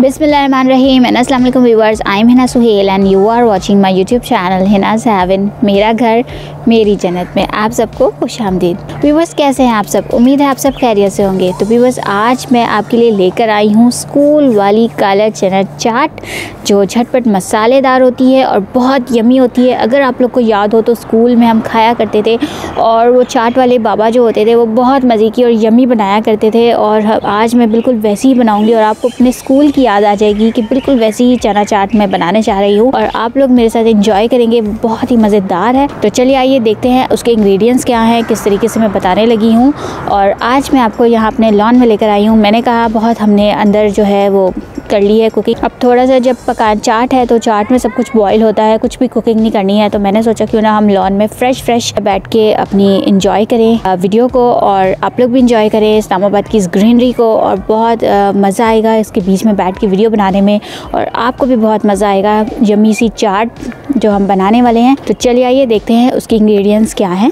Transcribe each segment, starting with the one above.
बिस्मिल्लाहिर्रहमानिर्रहीम एंड अस्सलाम वालेकुम viewers, I am Hina Suhail and you are watching my YouTube channel Hina's Heaven, मेरा घर मेरी जन्नत में आप सबको खुशामदीद। व्यूअर्स, कैसे हैं आप सब? उम्मीद है आप सब खैरियत से होंगे। तो व्यूअर्स, आज मैं आपके लिए लेकर आई हूँ स्कूल वाली काला चना चाट, जो झटपट मसालेदार होती है और बहुत यमी होती है। अगर आप लोग को याद हो तो स्कूल में हम खाया करते थे और वो चाट वाले बाबा जो होते थे वो बहुत मज़े की और यमी बनाया करते थे। और आज मैं बिल्कुल वैसी ही बनाऊँगी और आपको अपने स्कूल की याद आ जाएगी कि बिल्कुल वैसी ही चना चाट मैं बनाने चाह रही हूँ और आप लोग मेरे साथ एंजॉय करेंगे। बहुत ही मज़ेदार है। तो चलिए आइए देखते हैं उसके इंग्रेडिएंट्स क्या हैं, किस तरीके से मैं बताने लगी हूँ। और आज मैं आपको यहाँ अपने लॉन में लेकर आई हूँ। मैंने कहा बहुत हमने अंदर जो है वो कर ली है कुकिंग। अब थोड़ा सा जब चाट है तो चाट में सब कुछ बॉईल होता है, कुछ भी कुकिंग नहीं करनी है। तो मैंने सोचा क्यों ना हम लॉन में फ्रेश बैठ के अपनी इंजॉय करें वीडियो को, और आप लोग भी इंजॉय करें इस्लामाबाद की इस ग्रीनरी को। और बहुत मज़ा आएगा इसके बीच में बैठ के वीडियो बनाने में, और आपको भी बहुत मज़ा आएगा यम्मी सी चाट जो हम बनाने वाले हैं। तो चलिए आइए देखते हैं उसके इंग्रेडिएंट्स क्या हैं।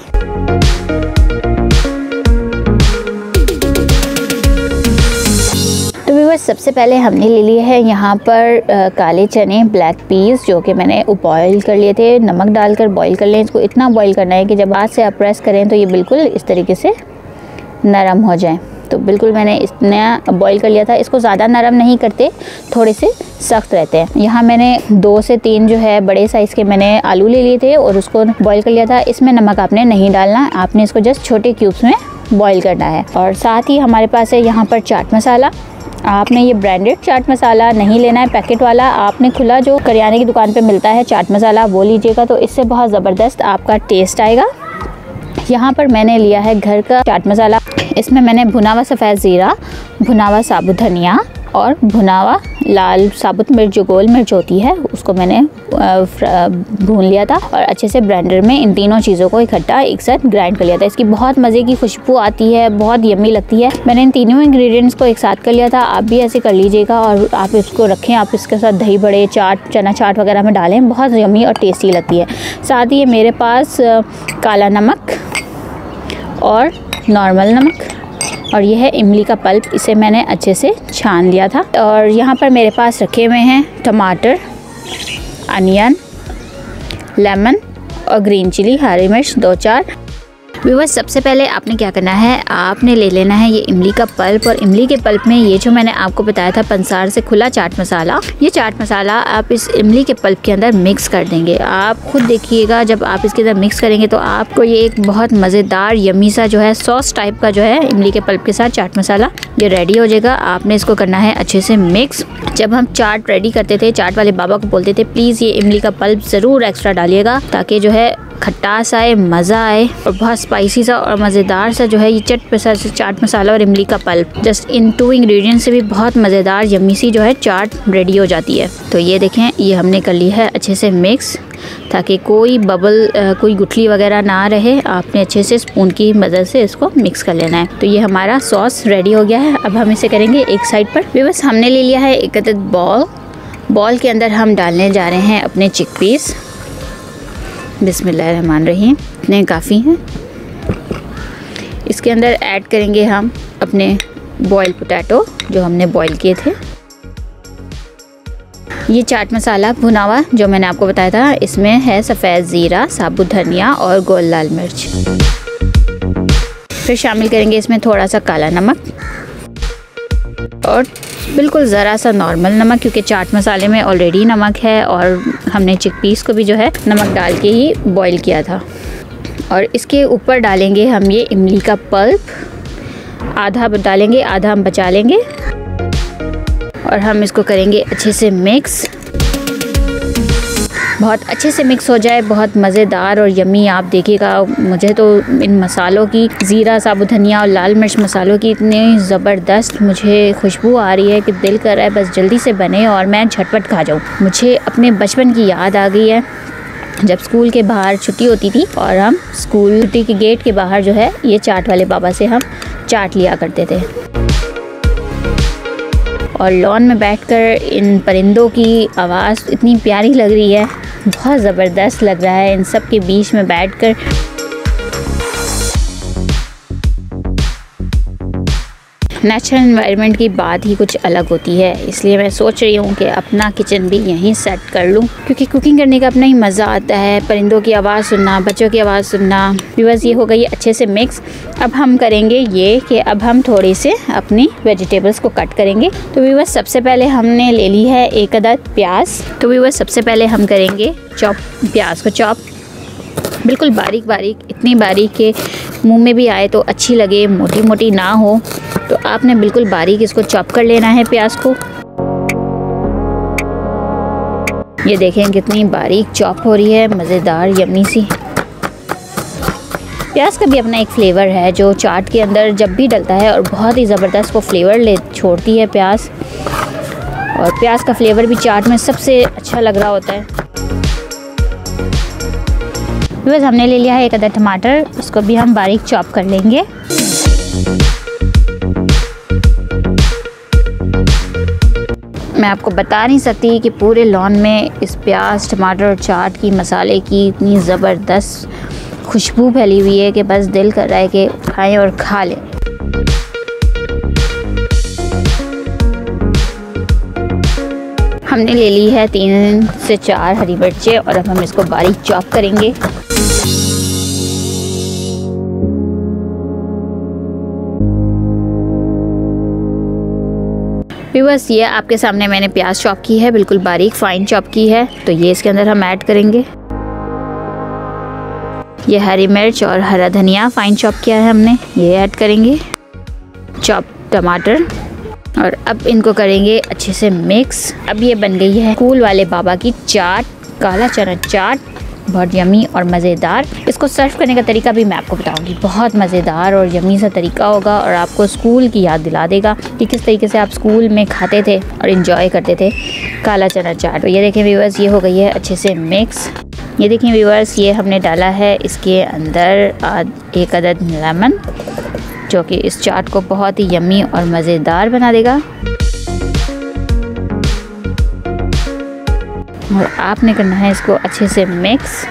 सबसे पहले हमने ले लिए है यहाँ पर काले चने, ब्लैक पीस, जो कि मैंने बॉईल कर लिए थे। नमक डालकर बॉईल कर लें। इसको इतना बॉईल करना है कि जब हाथ से आप प्रेस करें तो ये बिल्कुल इस तरीके से नरम हो जाए। तो बिल्कुल मैंने इतना बॉईल कर लिया था। इसको ज़्यादा नरम नहीं करते, थोड़े से सख्त रहते हैं। यहाँ मैंने 2 से 3 जो है बड़े साइज़ के मैंने आलू ले लिए थे और उसको बॉईल कर लिया था। इसमें नमक आपने नहीं डालना, आपने इसको जस्ट छोटे क्यूब्स में बॉईल करना है। और साथ ही हमारे पास है यहाँ पर चाट मसाला। आपने ये ब्रांडेड चाट मसाला नहीं लेना है, पैकेट वाला। आपने खुला जो करियाने की दुकान पे मिलता है चाट मसाला वो लीजिएगा, तो इससे बहुत ज़बरदस्त आपका टेस्ट आएगा। यहाँ पर मैंने लिया है घर का चाट मसाला। इसमें मैंने भुना हुआ सफ़ेद ज़ीरा, भुना हुआ साबुत धनिया और भुना हुआ लाल साबुत मिर्च, जो गोल मिर्च होती है, उसको मैंने भून लिया था और अच्छे से ब्लेंडर में इन तीनों चीज़ों को इकट्ठा एक साथ ग्राइंड कर लिया था। इसकी बहुत मज़े की खुशबू आती है, बहुत यम्मी लगती है। मैंने इन तीनों इंग्रेडिएंट्स को एक साथ कर लिया था। आप भी ऐसे कर लीजिएगा और आप इसको रखें। आप इसके साथ दही बड़े, चाट, चना चाट वगैरह में डालें, बहुत यम्मी और टेस्टी लगती है। साथ ही मेरे पास काला नमक और नॉर्मल नमक, और यह है इमली का पल्प, इसे मैंने अच्छे से छान लिया था। और यहाँ पर मेरे पास रखे हुए हैं टमाटर, अनियन, लेमन और ग्रीन चिली, हरी मिर्च 2-4। व्यूअर्स, सबसे पहले आपने क्या करना है, आपने ले लेना है ये इमली का पल्प। और इमली के पल्प में ये जो मैंने आपको बताया था पंसार से खुला चाट मसाला, ये चाट मसाला आप इस इमली के पल्प के अंदर मिक्स कर देंगे। आप खुद देखिएगा जब आप इसके अंदर मिक्स करेंगे तो आपको ये एक बहुत मज़ेदार यम्मी सा जो है सॉस टाइप का जो है इमली के पल्प के साथ चाट मसाला ये रेडी हो जाएगा। आपने इसको करना है अच्छे से मिक्स। जब हम चाट रेडी करते थे, चाट वाले बाबा को बोलते थे प्लीज़ ये इमली का पल्प ज़रूर एक्स्ट्रा डालिएगा, ताकि जो है खट्टास आए, मज़ा आए और बहुत स्पाइसी सा और मज़ेदार सा जो है ये चाट मसाला और इमली का पल्प, जस्ट इन 2 इंग्रेडिएंट्स से भी बहुत मज़ेदार यम्मी सी जो है चाट रेडी हो जाती है। तो ये देखें, ये हमने कर ली है अच्छे से मिक्स, ताकि कोई बबल कोई गुठली वगैरह ना रहे। आपने अच्छे से स्पून की मदद से इसको मिक्स कर लेना है। तो ये हमारा सॉस रेडी हो गया है। अब हम इसे करेंगे एक साइड पर। बस हमने ले लिया है एक अदद बॉल के अंदर हम डालने जा रहे हैं अपने चिकपीस। बिस्मिल्लाहिर्रहमानिर्रहीम, इतने काफ़ी हैं। इसके अंदर ऐड करेंगे हम अपने बॉयल पोटैटो जो हमने बॉयल किए थे। ये चाट मसाला भुना हुआ जो मैंने आपको बताया था, इसमें है सफ़ेद ज़ीरा, साबुत धनिया और गोल लाल मिर्च। फिर शामिल करेंगे इसमें थोड़ा सा काला नमक और बिल्कुल ज़रा सा नॉर्मल नमक, क्योंकि चाट मसाले में ऑलरेडी नमक है और हमने चिकपीस को भी जो है नमक डाल के ही बॉईल किया था। और इसके ऊपर डालेंगे हम ये इमली का पल्प, आधा डालेंगे, आधा हम बचा लेंगे और हम इसको करेंगे अच्छे से मिक्स। बहुत अच्छे से मिक्स हो जाए, बहुत मज़ेदार और यम्मी। आप देखिएगा, मुझे तो इन मसालों की, ज़ीरा, साबुत धनिया और लाल मिर्च मसालों की इतनी ज़बरदस्त मुझे खुशबू आ रही है कि दिल कर रहा है बस जल्दी से बने और मैं झटपट खा जाऊँ। मुझे अपने बचपन की याद आ गई है, जब स्कूल के बाहर छुट्टी होती थी और हम स्कूल छुट्टी के गेट के बाहर जो है ये चाट वाले बाबा से हम चाट लिया करते थे। और लॉन में बैठकर इन परिंदों की आवाज़ इतनी प्यारी लग रही है, बहुत ज़बरदस्त लग रहा है इन सब के बीच में बैठकर। नेचुरल एनवायरनमेंट की बात ही कुछ अलग होती है, इसलिए मैं सोच रही हूँ कि अपना किचन भी यहीं सेट कर लूँ, क्योंकि कुकिंग करने का अपना ही मज़ा आता है। परिंदों की आवाज़ सुनना, बच्चों की आवाज़ सुनना। व्यूअर्स, ये हो गई अच्छे से मिक्स। अब हम करेंगे ये कि अब हम थोड़ी से अपनी वेजिटेबल्स को कट करेंगे। तो व्यूअर्स, सबसे पहले हमने ले ली है 1 अदद प्याज। तो व्यूअर्स, सबसे पहले हम करेंगे प्याज को चॉप बिल्कुल बारीक बारीक, इतनी बारीक के मुंह में भी आए तो अच्छी लगे, मोटी मोटी ना हो। तो आपने बिल्कुल बारीक इसको चॉप कर लेना है प्याज को। ये देखें कितनी बारीक चॉप हो रही है, मज़ेदार यम्मी सी। प्याज का भी अपना एक फ्लेवर है जो चाट के अंदर जब भी डलता है और बहुत ही ज़बरदस्त वो फ्लेवर छोड़ती है प्याज। और प्याज का फ्लेवर भी चाट में सबसे अच्छा लग रहा होता है। बस हमने ले लिया है 1 अदद टमाटर, उसको भी हम बारीक चॉप कर लेंगे। मैं आपको बता नहीं सकती कि पूरे लॉन में इस प्याज, टमाटर और चाट की मसाले की इतनी ज़बरदस्त खुशबू फैली हुई है कि बस दिल कर रहा है कि खाएं और खा लें। हमने ले ली है 3 से 4 हरी मिर्चें और अब हम इसको बारीक चॉप करेंगे। व्यूअर्स, ये आपके सामने मैंने प्याज चॉप की है, बिल्कुल बारीक फाइन चॉप की है। तो ये इसके अंदर हम ऐड करेंगे। ये हरी मिर्च और हरा धनिया फाइन चॉप किया है हमने, ये ऐड करेंगे। चॉप टमाटर, और अब इनको करेंगे अच्छे से मिक्स। अब ये बन गई है स्कूल वाले बाबा की चाट, काला चना चाट, बहुत यमी और मज़ेदार। इसको सर्व करने का तरीका भी मैं आपको बताऊंगी, बहुत मज़ेदार और यमी सा तरीका होगा और आपको स्कूल की याद दिला देगा कि किस तरीके से आप स्कूल में खाते थे और इन्जॉय करते थे काला चना चाट। तो ये देखें व्यूअर्स, ये हो गई है अच्छे से मिक्स। ये देखें व्यूअर्स, ये हमने डाला है इसके अंदर 1 अदद लेमन, जो कि इस चाट को बहुत ही यमी और मज़ेदार बना देगा। और आपने करना है इसको अच्छे से मिक्स।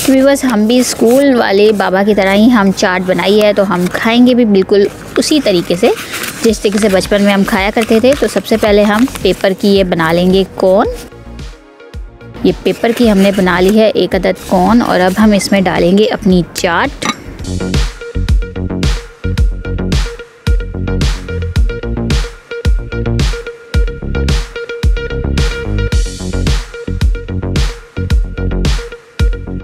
व्यूअर्स, हम भी स्कूल वाले बाबा की तरह ही हम चाट बनाई है, तो हम खाएंगे भी बिल्कुल उसी तरीके से जिस तरीके से बचपन में हम खाया करते थे। तो सबसे पहले हम पेपर की ये बना लेंगे कोन। ये पेपर की हमने बना ली है 1 अदद कोन, और अब हम इसमें डालेंगे अपनी चाट।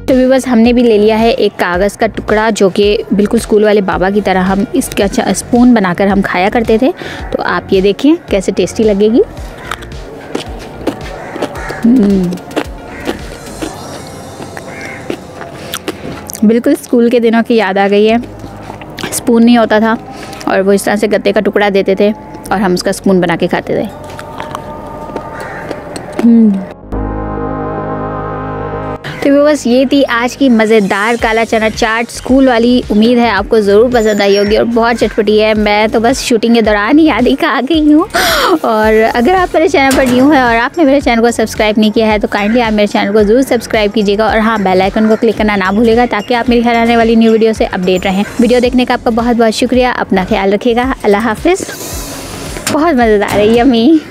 तो व्यूअर्स, हमने भी ले लिया है एक कागज़ का टुकड़ा, जो कि बिल्कुल स्कूल वाले बाबा की तरह हम इसका स्पून बनाकर हम खाया करते थे। तो आप ये देखिए कैसे टेस्टी लगेगी। बिल्कुल स्कूल के दिनों की याद आ गई है। स्पून नहीं होता था और वो इस तरह से गत्ते का टुकड़ा देते थे और हम उसका स्पून बना के खाते थे। तो व्यूअर्स, ये थी आज की मज़ेदार काला चना चाट स्कूल वाली। उम्मीद है आपको ज़रूर पसंद आई होगी और बहुत चटपटी है। मैं तो बस शूटिंग के दौरान ही याद ही खा गई हूँ। और अगर आप मेरे चैनल पर न्यू है और आपने मेरे चैनल को सब्सक्राइब नहीं किया है तो काइंडली आप मेरे चैनल को ज़रूर सब्सक्राइब कीजिएगा। और हाँ, बेल आइकन को क्लिक करना ना भूलिएगा ताकि आप मेरी हर आने वाली न्यू वीडियो से अपडेट रहें। वीडियो देखने का आपका बहुत बहुत शुक्रिया। अपना ख्याल रखिएगा। अल्लाह हाफिज़। बहुत मज़ेदार है, यम्मी।